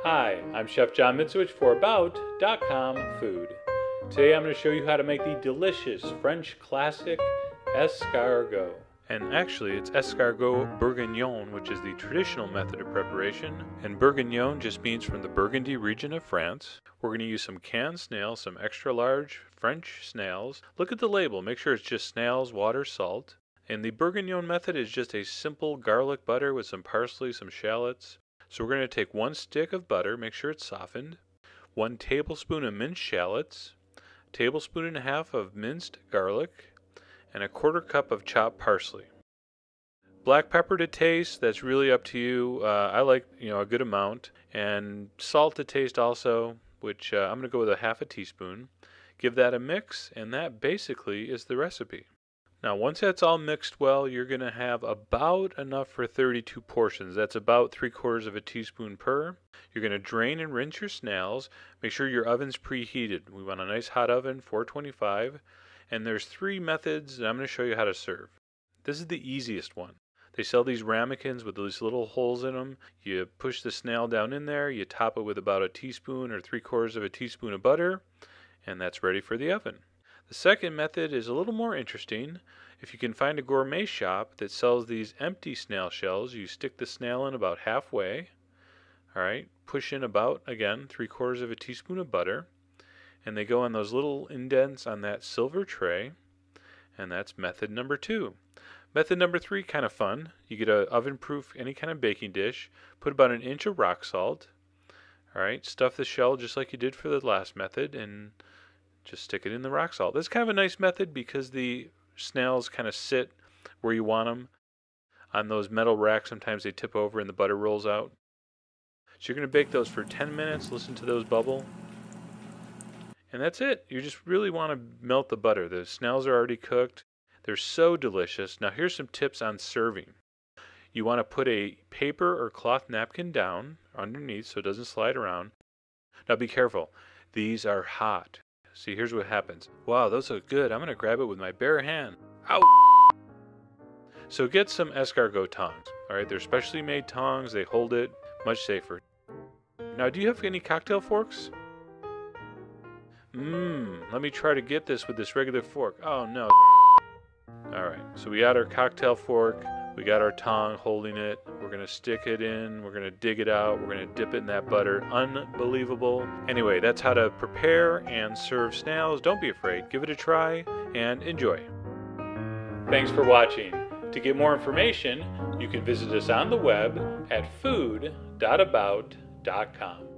Hi, I'm Chef John Mitzowich for About.com Food. Today I'm going to show you how to make the delicious French classic escargot. And actually it's escargot bourguignon, which is the traditional method of preparation. And bourguignon just means from the Burgundy region of France. We're going to use some canned snails, some extra large French snails. Look at the label, make sure it's just snails, water, salt. And the bourguignon method is just a simple garlic butter with some parsley, some shallots. So we're going to take 1 stick of butter, make sure it's softened, 1 tablespoon of minced shallots, 1.5 tablespoons of minced garlic, and 1/4 cup of chopped parsley. Black pepper to taste, that's really up to you. I like a good amount. And salt to taste also, which I'm going to go with 1/2 teaspoon. Give that a mix, and that basically is the recipe. Now once that's all mixed well, you're going to have about enough for 32 portions. That's about 3/4 teaspoon per. You're going to drain and rinse your snails. Make sure your oven's preheated. We want a nice hot oven, 425. And there's 3 methods that I'm going to show you how to serve. This is the easiest one. They sell these ramekins with these little holes in them. You push the snail down in there, you top it with about 1 teaspoon or 3/4 teaspoon of butter, and that's ready for the oven. The second method is a little more interesting. If you can find a gourmet shop that sells these empty snail shells, you stick the snail in about halfway. Alright, push in about, again, 3/4 teaspoon of butter. And they go on those little indents on that silver tray. And that's method number 2. Method number 3, kind of fun. You get an oven-proof, any kind of baking dish. Put about 1 inch of rock salt. Alright, stuff the shell just like you did for the last method, and just stick it in the rock salt. This is kind of a nice method because the snails kind of sit where you want them. On those metal racks, sometimes they tip over and the butter rolls out. So you're going to bake those for 10 minutes. Listen to those bubble. And that's it. You just really want to melt the butter. The snails are already cooked. They're so delicious. Now here's some tips on serving. You want to put a paper or cloth napkin down underneath so it doesn't slide around. Now be careful. These are hot. See, here's what happens. Wow, those look good. I'm going to grab it with my bare hand. Ow! So get some escargot tongs. Alright, they're specially made tongs. They hold it much safer. Now, do you have any cocktail forks? Let me try to get this with this regular fork. Oh, no. Alright, so we got our cocktail fork. We got our tongue holding it. We're going to stick it in. We're going to dig it out. We're going to dip it in that butter. Unbelievable. Anyway, that's how to prepare and serve snails. Don't be afraid. Give it a try and enjoy. Thanks for watching. To get more information, you can visit us on the web at food.about.com.